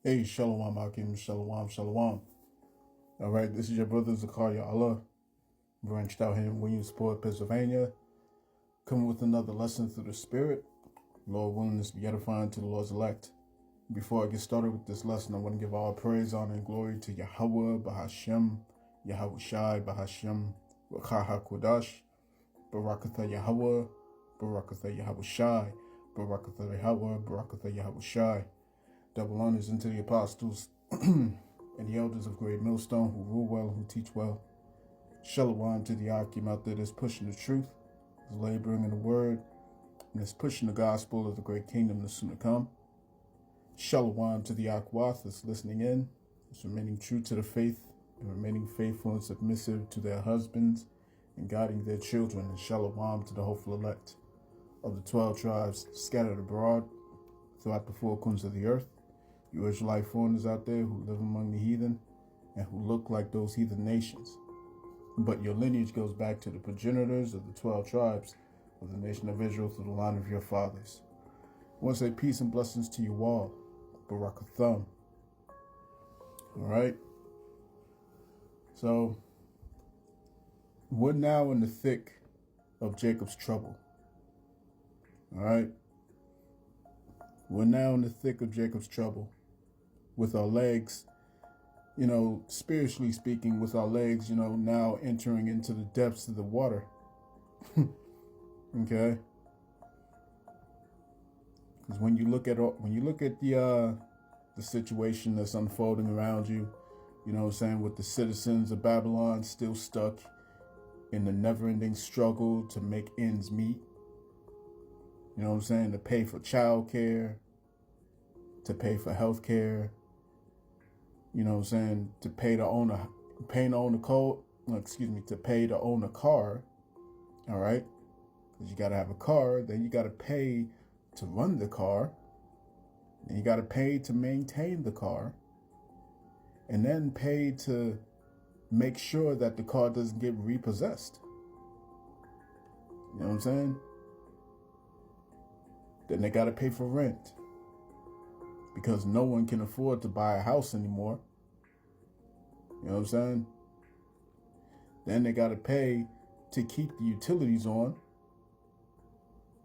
Hey, Shalom, Akim, Shalom, Shalom. All right, this is your brother Zakaria Allah, branched out here in Williamsport, Pennsylvania, coming with another lesson through the Spirit. Lord willing, this be edifying to the Lord's elect. Before I get started with this lesson, I want to give all praise, honor, and glory to Yahweh, Bahashem, Yahweh Shai, Bahashem, Wakaha Kodash, Barakatha Yahweh, Barakatha Yahweh Shai, Barakatha Yahweh, Barakatha Yahweh Shai. Double honors into the apostles and the elders of Great Millstone who rule well, who teach well. Shalom to the Akim out there that's pushing the truth, is laboring in the word, and is pushing the gospel of the great kingdom that's soon to come. Shalom to the Akwath that's listening in, is remaining true to the faith and remaining faithful and submissive to their husbands and guiding their children. And shalom to the hopeful elect of the 12 tribes scattered abroad throughout the four corners of the earth. You Israelite foreigners out there who live among the heathen and who look like those heathen nations. But your lineage goes back to the progenitors of the 12 tribes of the nation of Israel through the line of your fathers. I want to say peace and blessings to you all. Barakatham. All right. So, we're now in the thick of Jacob's trouble. All right. We're now in the thick of Jacob's trouble. With our legs, spiritually speaking, with our legs, now entering into the depths of the water. Okay, because when you look at the situation that's unfolding around you, with the citizens of Babylon still stuck in the never-ending struggle to make ends meet. To pay for childcare, to pay for health care. To pay to own a car, all right? Because you got to have a car, then you got to pay to run the car, then you got to pay to maintain the car, and then pay to make sure that the car doesn't get repossessed. You know what I'm saying? Then they got to pay for rent, because no one can afford to buy a house anymore. You know what I'm saying? Then they got to pay to keep the utilities on.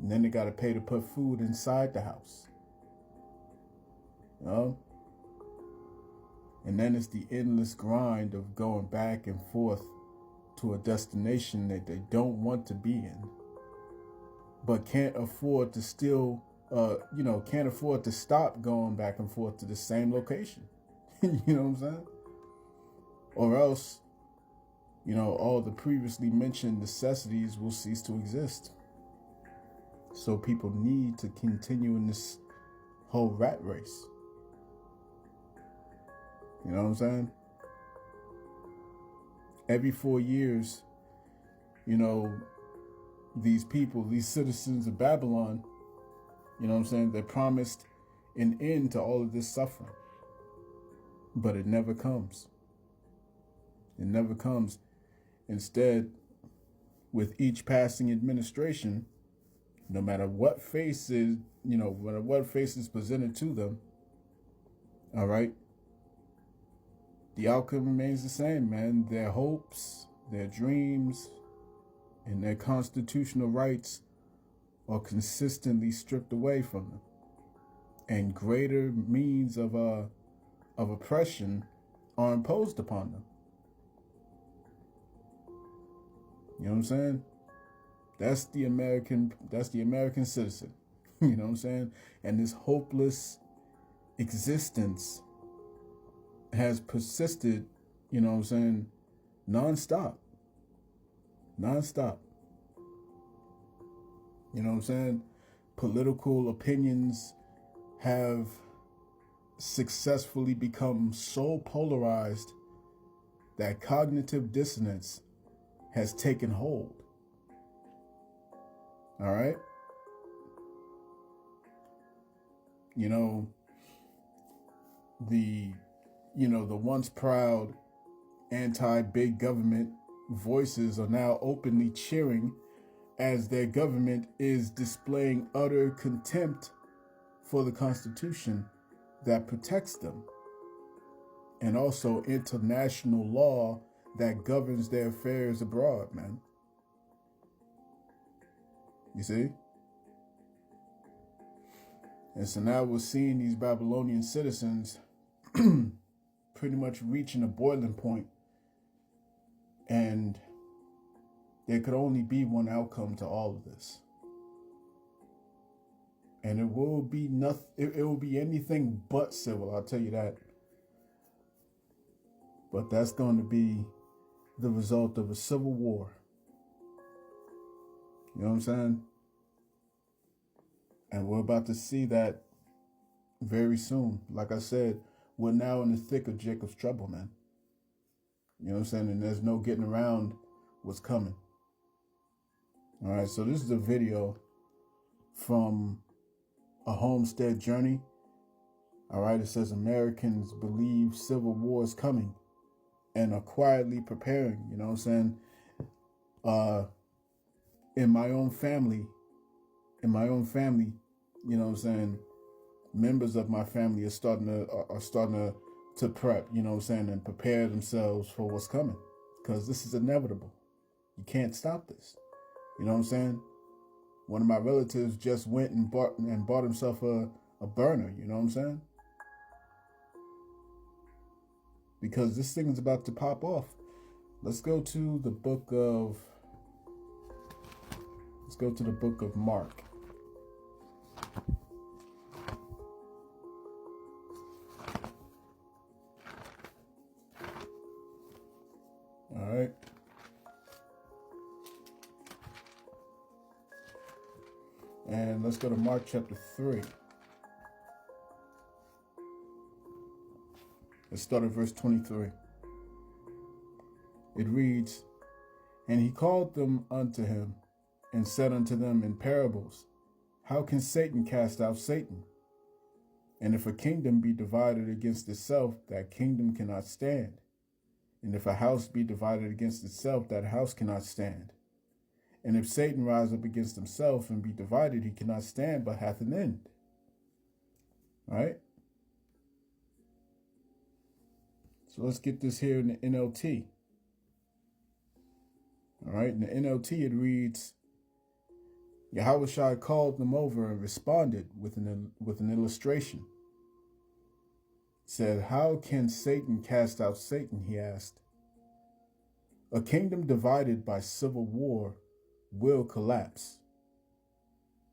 And then they got to pay to put food inside the house. And then it's the endless grind of going back and forth to a destination that they don't want to be in, but can't afford to can't afford to stop going back and forth to the same location. You know what I'm saying? Or else, all the previously mentioned necessities will cease to exist. So people need to continue in this whole rat race. You know what I'm saying? Every 4 years, these people, these citizens of Babylon, they're promised an end to all of this suffering. But it never comes. It never comes. Instead, with each passing administration, no matter what face is, presented to them, all right, the outcome remains the same, man. Their hopes, their dreams, and their constitutional rights are consistently stripped away from them. And greater means of oppression are imposed upon them. You know what I'm saying? That's the American citizen. You know what I'm saying? And this hopeless existence has persisted, nonstop. You know what I'm saying? Political opinions have successfully become so polarized that cognitive dissonance has taken hold. All right? The once proud anti-big government voices are now openly cheering as their government is displaying utter contempt for the Constitution that protects them, and also international law that governs their affairs abroad, man. You see? And so now we're seeing these Babylonian citizens pretty much reaching a boiling point, and there could only be one outcome to all of this. And it will be nothing. It will be anything but civil, I'll tell you that. But that's going to be the result of a civil war. You know what I'm saying? And we're about to see that very soon. Like I said, we're now in the thick of Jacob's trouble, man. You know what I'm saying? And there's no getting around what's coming. All right, so this is a video from A Homestead Journey. All right, it says Americans believe civil war is coming and are quietly preparing. You know what I'm saying? In my own family, you know what I'm saying, members of my family are starting to prep, you know what I'm saying, and prepare themselves for what's coming, because this is inevitable. You can't stop this. You know what I'm saying? One of my relatives just went and bought himself a burner, you know what I'm saying? Because this thing is about to pop off. Let's go to the book of Mark. All right. And let's go to Mark chapter 3. Let's start at verse 23. It reads, "And he called them unto him, and said unto them in parables, How can Satan cast out Satan? And if a kingdom be divided against itself, that kingdom cannot stand. And if a house be divided against itself, that house cannot stand. And if Satan rise up against himself and be divided, he cannot stand, but hath an end." All right? So let's get this here in the NLT. All right, in the NLT it reads, Yahushua called them over and responded with an illustration. It said, "How can Satan cast out Satan?" he asked. "A kingdom divided by civil war will collapse.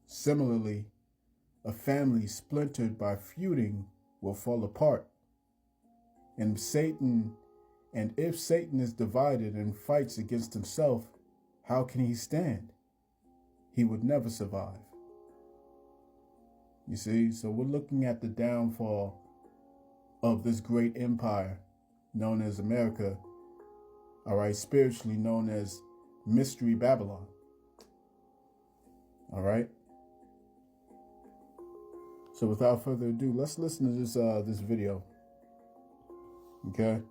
Similarly, a family splintered by feuding will fall apart. And if Satan is divided and fights against himself, how can he stand? He would never survive." You see, so we're looking at the downfall of this great empire known as America, all right, spiritually known as Mystery Babylon. All right. So without further ado, let's listen to this video. Okay.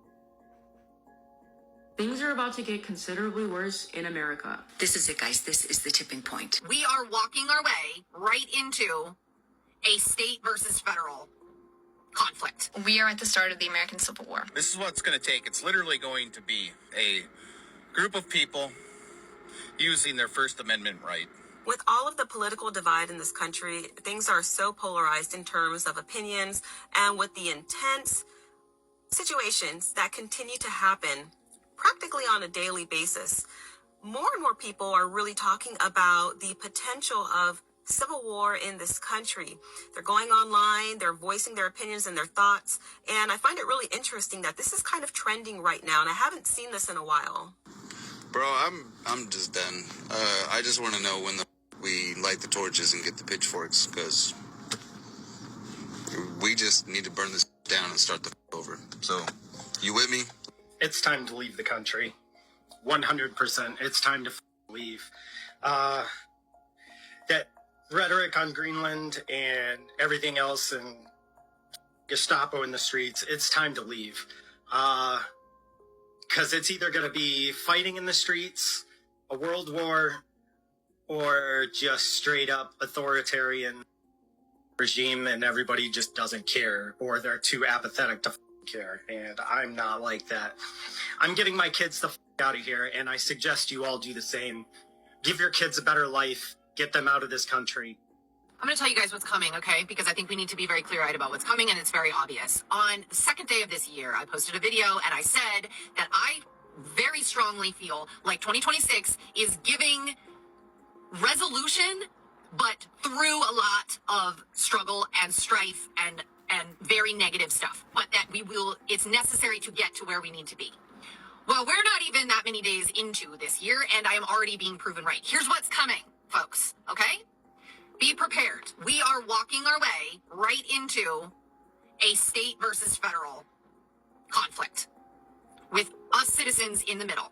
Things are about to get considerably worse in America. This is it, guys. This is the tipping point. We are walking our way right into a state versus federal conflict. We are at the start of the American Civil War. This is what it's going to take. It's literally going to be a group of people using their First Amendment right. With all of the political divide in this country, things are so polarized in terms of opinions, and with the intense situations that continue to happen practically on a daily basis, more and more people are really talking about the potential of civil war in this country. They're going online, they're voicing their opinions and their thoughts, and I find it really interesting that this is kind of trending right now, and I haven't seen this in a while. Bro, I'm just done. I just want to know when we light the torches and get the pitchforks, because we just need to burn this down and start the over. So, you with me? It's time to leave the country. 100%. It's time to leave. That rhetoric on Greenland and everything else and Gestapo in the streets, it's time to leave. Because it's either going to be fighting in the streets, a world war, or just straight up authoritarian regime and everybody just doesn't care, or they're too apathetic to care. And I'm not like that. I'm getting my kids the out of here, and I suggest you all do the same. Give your kids a better life. Get them out of this country. I'm going to tell you guys what's coming, okay? Because I think we need to be very clear-eyed about what's coming, and it's very obvious. On the second day of this year, I posted a video, and I said that I very strongly feel like 2026 is giving resolution, but through a lot of struggle and strife and very negative stuff. But that it's necessary to get to where we need to be. Well, we're not even that many days into this year, and I am already being proven right. Here's what's coming, folks, okay? Be prepared. We are walking our way right into a state versus federal conflict with us citizens in the middle.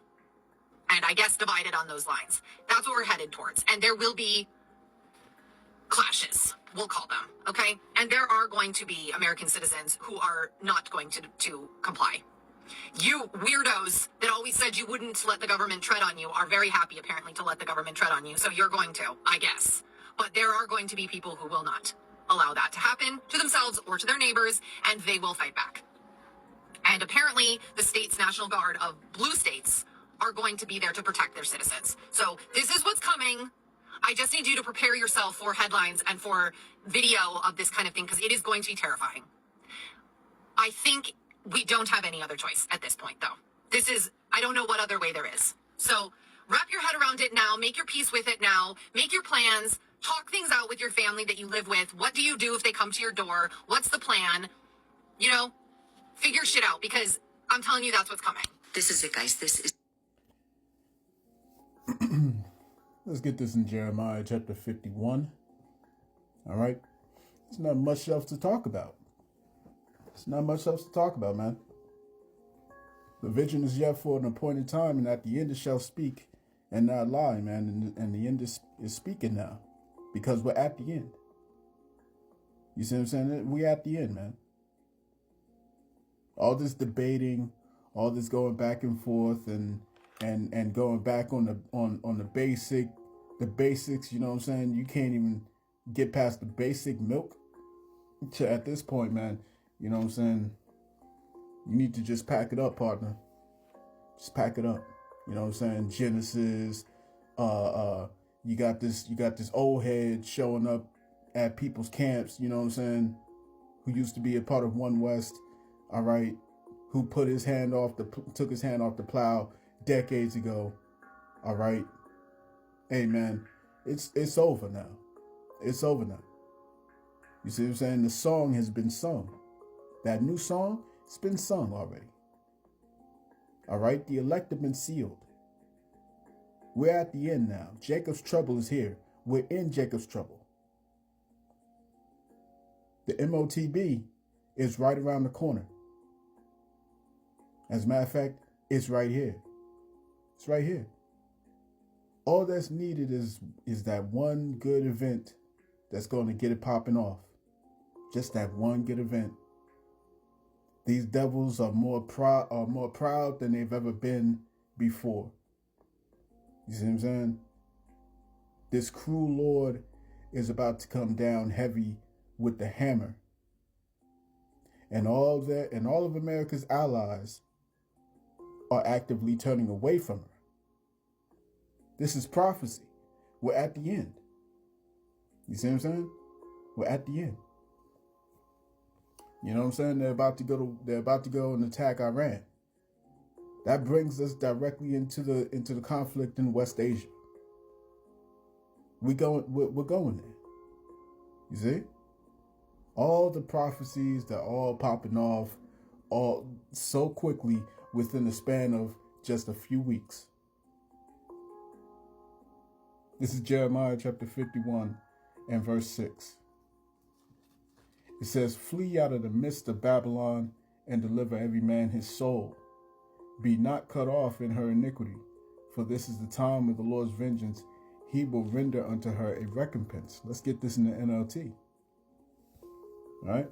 And I guess divided on those lines. That's what we're headed towards. And there will be clashes, we'll call them, okay? And there are going to be American citizens who are not going to comply. You weirdos that always said you wouldn't let the government tread on you are very happy, apparently, to let the government tread on you. So you're going to, I guess. But there are going to be people who will not allow that to happen to themselves or to their neighbors, and they will fight back. And apparently, the state's National Guard of blue states are going to be there to protect their citizens. So this is what's coming. I just need you to prepare yourself for headlines and for video of this kind of thing, because it is going to be terrifying. I think we don't have any other choice at this point, though. I don't know what other way there is. So wrap your head around it now. Make your peace with it now. Make your plans. Talk things out with your family that you live with. What do you do if they come to your door? What's the plan? You know, figure shit out, because I'm telling you that's what's coming. This is it, guys. This is... Let's get this in Jeremiah chapter 51. All right. There's not much else to talk about. There's not much else to talk about, man. The vision is yet for an appointed time, and at the end it shall speak and not lie, man. And the end is speaking now, because we're at the end. You see what I'm saying? We're at the end, man. All this debating, all this going back and forth, and going back on the basics. You know what I'm saying? You can't even get past the basic milk. At this point, man, you know what I'm saying? You need to just pack it up, partner. Just pack it up. You know what I'm saying? Genesis. You got this old head showing up at people's camps. You know what I'm saying? Who used to be a part of One West. All right, who took his hand off the plow decades ago. All right. Hey, man, it's over now. It's over now. You see what I'm saying? The song has been sung. That new song, it's been sung already. All right, the elect have been sealed. We're at the end now. Jacob's trouble is here. We're in Jacob's trouble. The MOTB is right around the corner. As a matter of fact, it's right here. It's right here. All that's needed is that one good event that's going to get it popping off. Just that one good event. These devils are more proud than they've ever been before. You see what I'm saying? This cruel Lord is about to come down heavy with the hammer. And all of America's allies are actively turning away from her. This is prophecy. We're at the end. You see what I'm saying? We're at the end. You know what I'm saying? They're about to go and attack Iran. That brings us directly into the conflict in West Asia. We're going there. You see? All the prophecies, they're all popping off all so quickly within the span of just a few weeks. This is Jeremiah chapter 51 and verse 6. It says, "Flee out of the midst of Babylon and deliver every man his soul. Be not cut off in her iniquity, for this is the time of the Lord's vengeance. He will render unto her a recompense." Let's get this in the NLT. All right?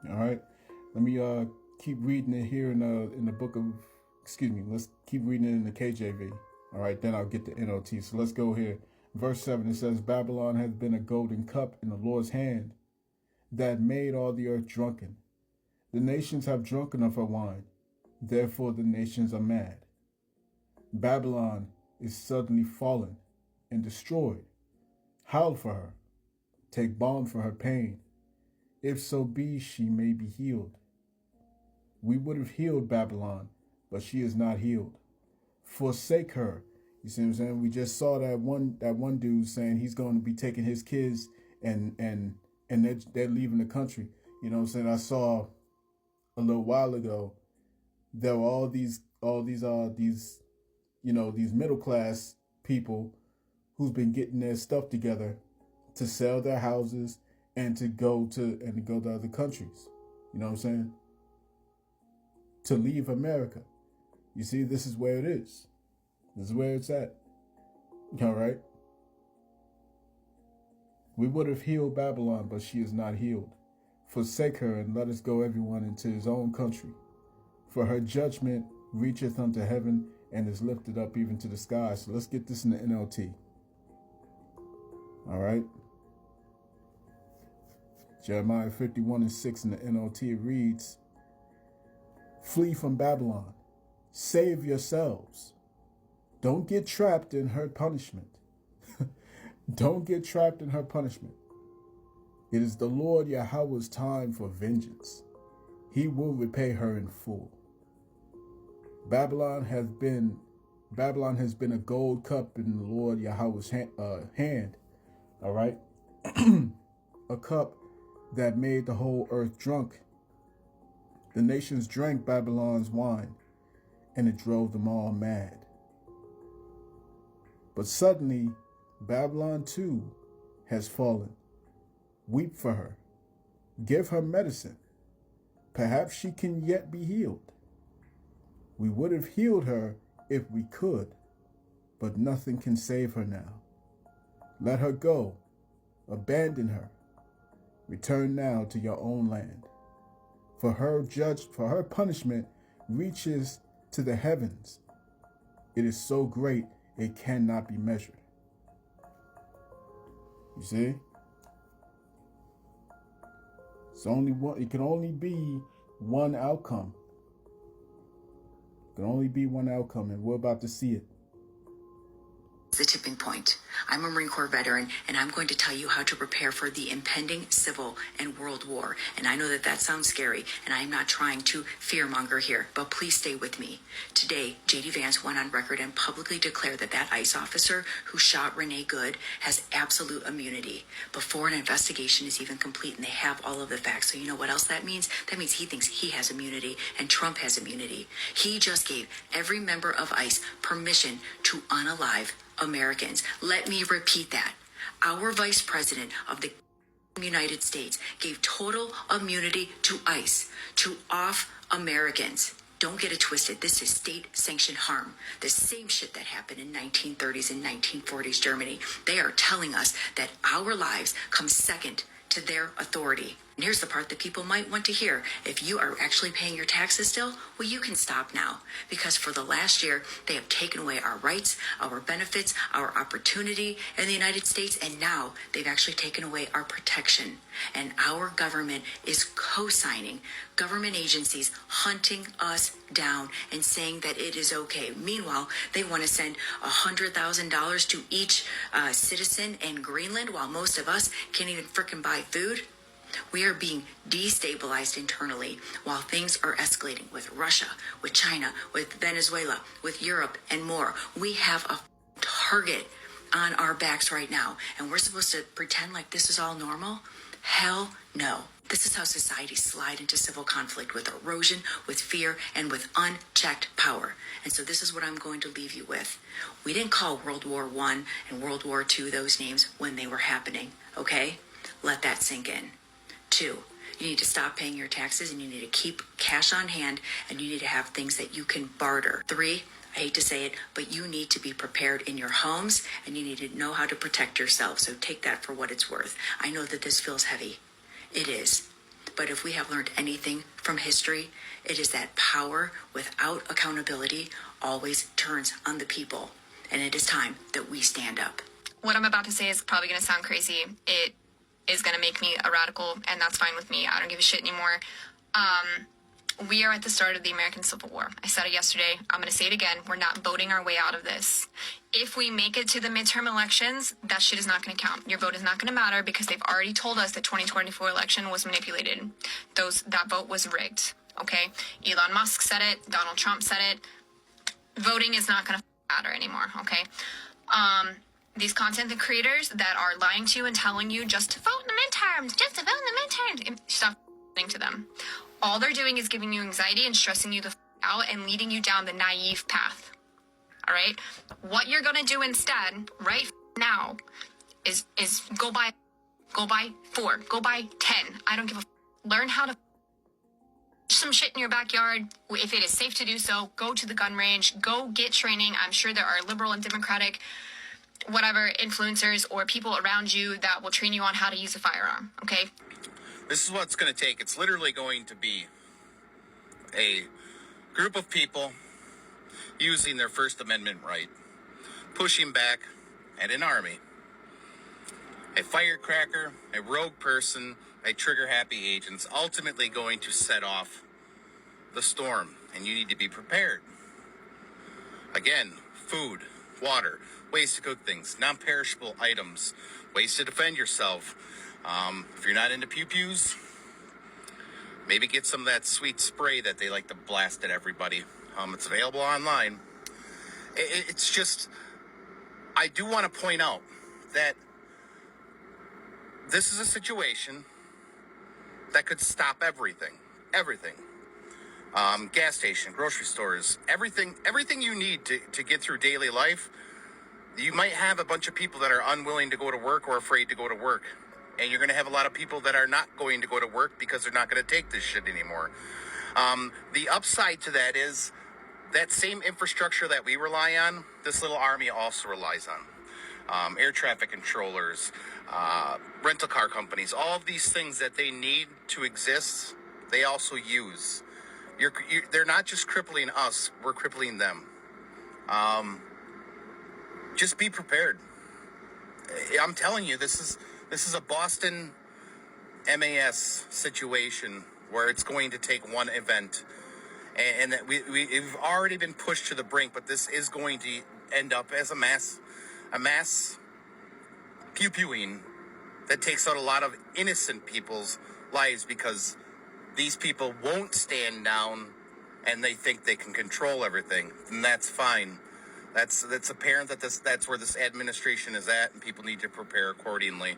All right. Let me keep reading it here in the book of, let's keep reading it in the KJV. All right, then I'll get the NLT. So let's go here. Verse 7, it says, Babylon has been a golden cup in the Lord's hand that made all the earth drunken. The nations have drunken of her wine. Therefore the nations are mad. Babylon is suddenly fallen and destroyed. Howl for her. Take balm for her pain. If so be she may be healed. We would have healed Babylon, but she is not healed. Forsake her. You see what I'm saying? We just saw that one dude saying he's going to be taking his kids and they're leaving the country. You know what I'm saying? I saw a little while ago there were all these middle class people who's been getting their stuff together to sell their houses and to go to other countries. You know what I'm saying? To leave America. You see, this is where it is. This is where it's at. All right? We would have healed Babylon, but she is not healed. Forsake her, and let us go everyone into his own country. For her judgment reacheth unto heaven, and is lifted up even to the sky. So let's get this in the NLT. All right? Jeremiah 51:6 in the NLT, it reads, Flee from Babylon. Save yourselves. Don't get trapped in her punishment. Don't get trapped in her punishment. It is the Lord Yahweh's time for vengeance. He will repay her in full. Babylon has been a gold cup in the Lord Yahweh's hand. All right? A cup that made the whole earth drunk. The nations drank Babylon's wine, and it drove them all mad. But suddenly, Babylon too has fallen. Weep for her. Give her medicine. Perhaps she can yet be healed. We would have healed her if we could, but nothing can save her now. Let her go. Abandon her. Return now to your own land. For her punishment reaches to the heavens. It is so great it cannot be measured. You see? It can only be one outcome. It can only be one outcome, and we're about to see it. The tipping point. I'm a Marine Corps veteran, and I'm going to tell you how to prepare for the impending civil and world war. And I know that sounds scary, and I'm not trying to fearmonger here, but please stay with me. Today, J.D. Vance went on record and publicly declared that ICE officer who shot Renee Good has absolute immunity before an investigation is even complete, and they have all of the facts. So you know what else that means? That means he thinks he has immunity, and Trump has immunity. He just gave every member of ICE permission to unalive Americans. Let me repeat that. Our Vice President of the United States gave total immunity to ICE to off Americans. Don't get it twisted. This is state-sanctioned harm. The same shit that happened in 1930s and 1940s Germany. They are telling us that our lives come second to their authority. And here's the part that people might want to hear. If you are actually paying your taxes still, well, you can stop now. Because for the last year, they have taken away our rights, our benefits, our opportunity in the United States, and now they've actually taken away our protection. And our government is co-signing government agencies hunting us down and saying that it is okay. Meanwhile, they want to send $100,000 to each citizen in Greenland while most of us can't even frickin' buy food. We are being destabilized internally while things are escalating with Russia, with China, with Venezuela, with Europe, and more. We have a target on our backs right now, and we're supposed to pretend like this is all normal? Hell no. This is how societies slide into civil conflict, with erosion, with fear, and with unchecked power. And so this is what I'm going to leave you with. We didn't call World War I and World War II those names when they were happening, okay? Let that sink in. 2, you need to stop paying your taxes, and you need to keep cash on hand, and you need to have things that you can barter. 3, I hate to say it, but you need to be prepared in your homes, and you need to know how to protect yourself. So take that for what it's worth. I know that this feels heavy. It is. But if we have learned anything from history, it is that power without accountability always turns on the people. And it is time that we stand up. What I'm about to say is probably going to sound crazy. It is going to make me a radical, and that's fine with me. I don't give a shit anymore. We are at the start of the American Civil War. I said it yesterday. I'm going to say it again. We're not voting our way out of this. If we make it to the midterm elections, that shit is not going to count. Your vote is not going to matter because they've already told us the 2024 election was manipulated. That vote was rigged. Okay? Elon Musk said it. Donald Trump said it. Voting is not going to matter anymore. Okay? These content creators that are lying to you and telling you just to vote in the midterms, just to vote in the midterms, stop listening to them. All they're doing is giving you anxiety and stressing you the out and leading you down the naive path. All right? What you're going to do instead, right now, is go buy 4, go buy 10. I don't give a learn how to some shit in your backyard. If it is safe to do so, go to the gun range, go get training. I'm sure there are liberal and democratic whatever influencers or people around you that will train you on how to use a firearm. Okay? This is what it's going to take. It's literally going to be a group of people using their First Amendment right, pushing back at an army. A firecracker, a rogue person, a trigger-happy agent's ultimately going to set off the storm, and you need to be prepared. Again, food, water, ways to cook things, non-perishable items, ways to defend yourself. If you're not into pew-pews, maybe get some of that sweet spray that they like to blast at everybody. It's available online. It's just, I do want to point out that this is a situation that could stop everything. Everything. Gas station, grocery stores, everything you need to get through daily life. You might have a bunch of people that are unwilling to go to work or afraid to go to work. And you're going to have a lot of people that are not going to go to work because they're not going to take this shit anymore. The upside to that is that same infrastructure that we rely on, this little army also relies on. Air traffic controllers, rental car companies, all of these things that they need to exist, they also use. They're not just crippling us, we're crippling them. Just be prepared. I'm telling you, this is a Boston MAS situation where it's going to take one event. And that we've already been pushed to the brink, but this is going to end up as a mass pew-pewing that takes out a lot of innocent people's lives because these people won't stand down and they think they can control everything. And that's fine. That's apparent that that's where this administration is at, and people need to prepare accordingly.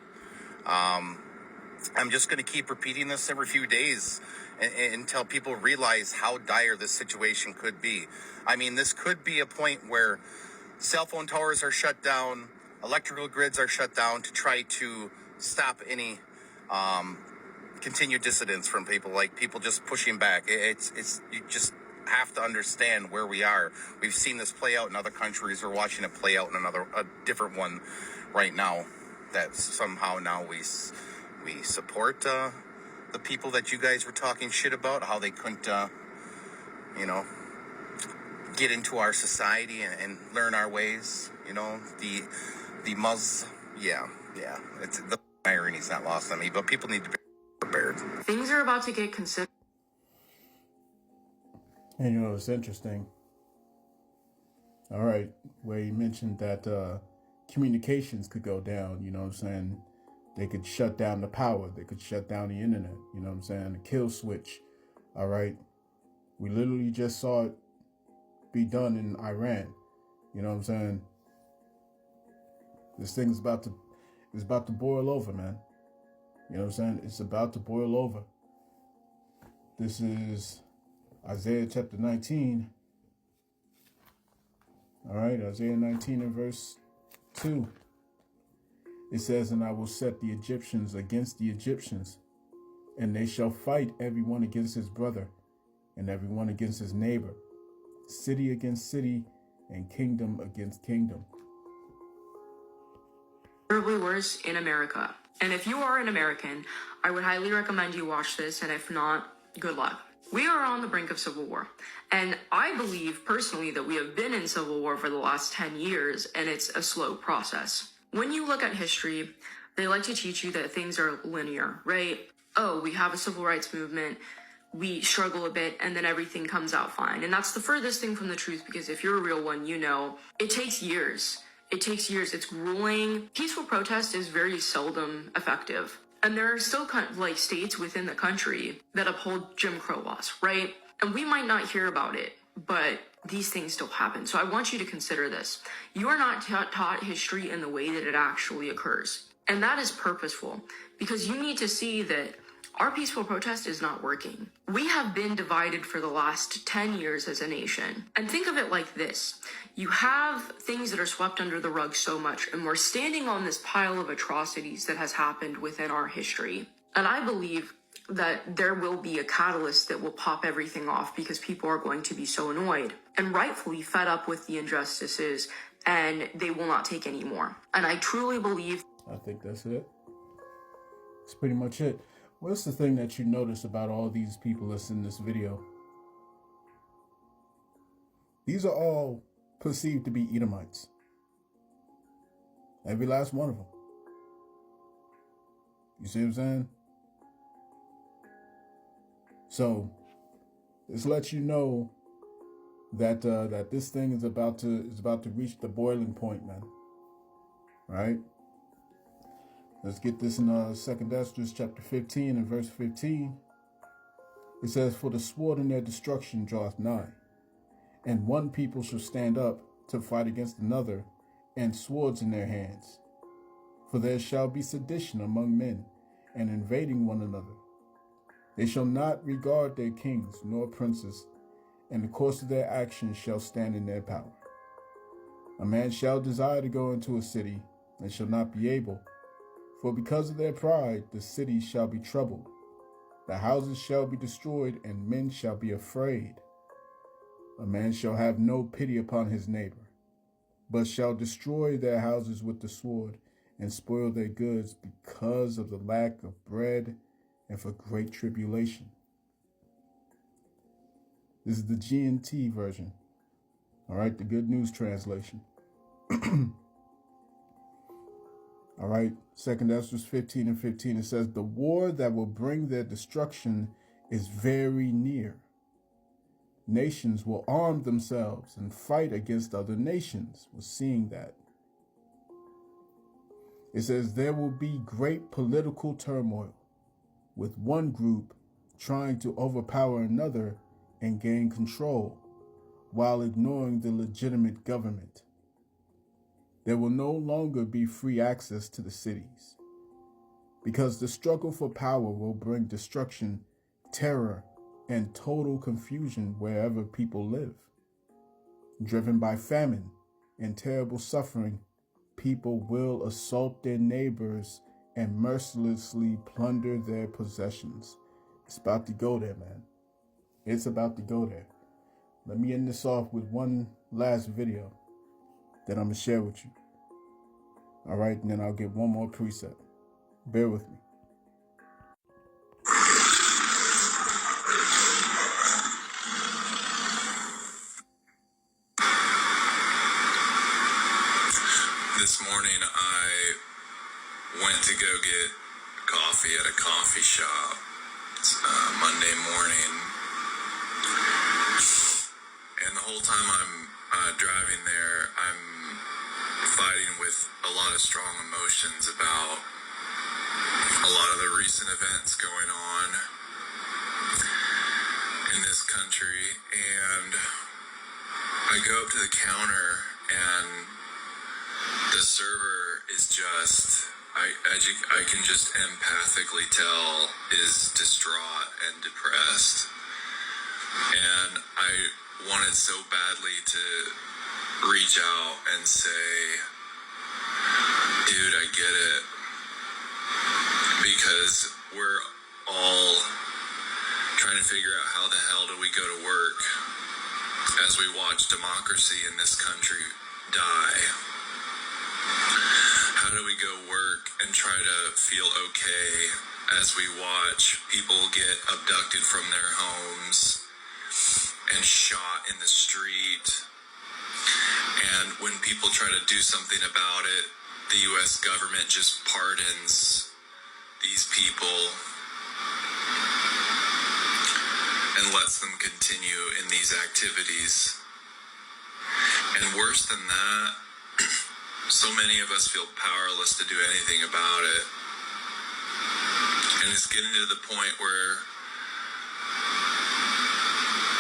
I'm just going to keep repeating this every few days until people realize how dire this situation could be. I mean, this could be a point where cell phone towers are shut down, electrical grids are shut down to try to stop any continued dissidence from people, like people just pushing back. It's you just have to understand where we are. We've seen this play out in other countries. We're watching it play out in a different one right now. That somehow now we support the people that you guys were talking shit about, how they couldn't, get into our society and learn our ways. The Muslims, yeah. It's the irony's not lost on me, but people need to be prepared. Things are about to get considered. And it's interesting. All right, where you mentioned that communications could go down, you know what I'm saying? They could shut down the power. They could shut down the internet, you know what I'm saying? A kill switch, all right? We literally just saw it be done in Iran, you know what I'm saying? This thing's about to boil over, man. You know what I'm saying? It's about to boil over. This is Isaiah chapter 19. All right, Isaiah 19 and verse 2. It says, "And I will set the Egyptians against the Egyptians, and they shall fight everyone against his brother, and everyone against his neighbor, city against city, and kingdom against kingdom." Considerably worse in America. And if you are an American, I would highly recommend you watch this, and if not, good luck. We are on the brink of civil war, and I believe personally that we have been in civil war for the last 10 years, and it's a slow process. When you look at history, they like to teach you that things are linear, right? Oh, we have a civil rights movement, we struggle a bit, and then everything comes out fine. And that's the furthest thing from the truth, because if you're a real one, you know, it takes years. It takes years. It's grueling. Peaceful protest is very seldom effective. And there are still like states within the country that uphold Jim Crow laws, right? And we might not hear about it, but these things still happen. So I want you to consider this. You are not taught history in the way that it actually occurs. And that is purposeful, because you need to see that our peaceful protest is not working. We have been divided for the last 10 years as a nation. And think of it like this. You have things that are swept under the rug so much, and we're standing on this pile of atrocities that has happened within our history. And I believe that there will be a catalyst that will pop everything off, because people are going to be so annoyed and rightfully fed up with the injustices, and they will not take any more. And I truly believe... I think that's it. That's pretty much it. What's the thing that you notice about all these people that's in this video? These are all perceived to be Edomites. Every last one of them. You see what I'm saying? So, this lets you know that that this thing is about to reach the boiling point, man. Right? Let's get this in 2 Esdras chapter 15 and verse 15. It says, "For the sword in their destruction draweth nigh, and one people shall stand up to fight against another, and swords in their hands. For there shall be sedition among men, and invading one another. They shall not regard their kings nor princes, and the course of their actions shall stand in their power. A man shall desire to go into a city, and shall not be able. For because of their pride, the city shall be troubled. The houses shall be destroyed, and men shall be afraid. A man shall have no pity upon his neighbor, but shall destroy their houses with the sword, and spoil their goods because of the lack of bread and for great tribulation." This is the GNT version. All right, the Good News Translation. All right, 2 Esdras 15 and 15, it says, "The war that will bring their destruction is very near. Nations will arm themselves and fight against other nations." We're seeing that. It says, "There will be great political turmoil, with one group trying to overpower another and gain control, while ignoring the legitimate government. There will no longer be free access to the cities, because the struggle for power will bring destruction, terror, and total confusion wherever people live. Driven by famine and terrible suffering, people will assault their neighbors and mercilessly plunder their possessions." It's about to go there, man. It's about to go there. Let me end this off with one last video that I'm going to share with you. All right, and then I'll get one more preset. Bear with me. This morning I went to go get coffee at a coffee shop. It's Monday morning. And the whole time I'm driving there, I'm fighting with a lot of strong emotions about a lot of the recent events going on in this country. And I go up to the counter, and the server is just, I can just empathically tell, is distraught and depressed. And I wanted so badly to reach out and say, "Dude, I get it." Because we're all trying to figure out how the hell do we go to work as we watch democracy in this country die. How do we go work and try to feel okay as we watch people get abducted from their homes and shot in the street? And when people try to do something about it, the U.S. government just pardons these people and lets them continue in these activities. And worse than that, so many of us feel powerless to do anything about it. And it's getting to the point where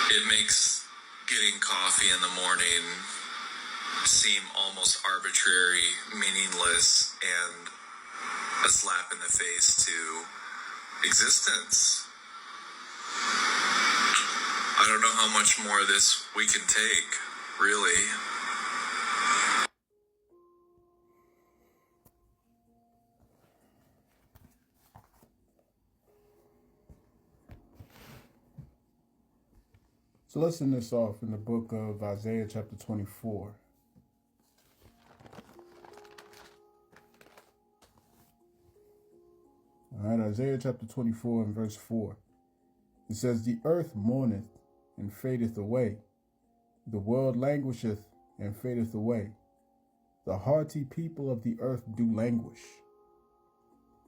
it makes getting coffee in the morning seem almost arbitrary, meaningless, and a slap in the face to existence. I don't know how much more of this we can take, really. So let's end this off in the book of Isaiah chapter 24. All right, Isaiah chapter 24 and verse 4. It says, "The earth mourneth and fadeth away. The world languisheth and fadeth away. The haughty people of the earth do languish.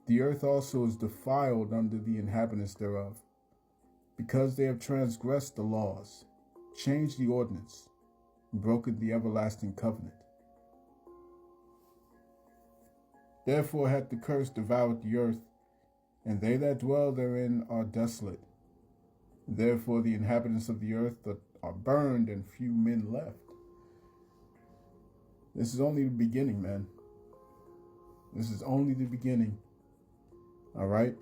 The earth also is defiled under the inhabitants thereof, because they have transgressed the laws, changed the ordinance, broken the everlasting covenant. Therefore hath the curse devoured the earth, and they that dwell therein are desolate. Therefore the inhabitants of the earth are burned, and few men left." This is only the beginning, man. This is only the beginning. All right?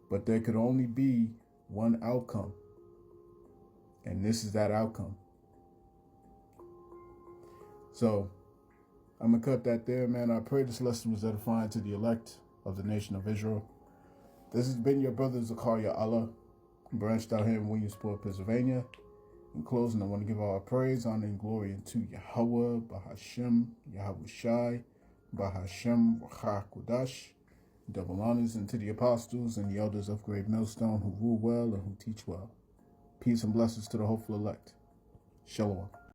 But there could only be one outcome. And this is that outcome. So, I'm going to cut that there, man. I pray this lesson was edifying to the elect of the nation of Israel. This has been your brother Zakaria Allah, branched out here in Williamsport, Pennsylvania. In closing, I want to give all praise, honor, and glory unto Yahweh, Bahashem, Yahweh Shai, Bahashem, Wachah Kodash. Double honors unto the apostles and the elders of Great Millstone who rule well and who teach well. Peace and blessings to the hopeful elect. Shalom.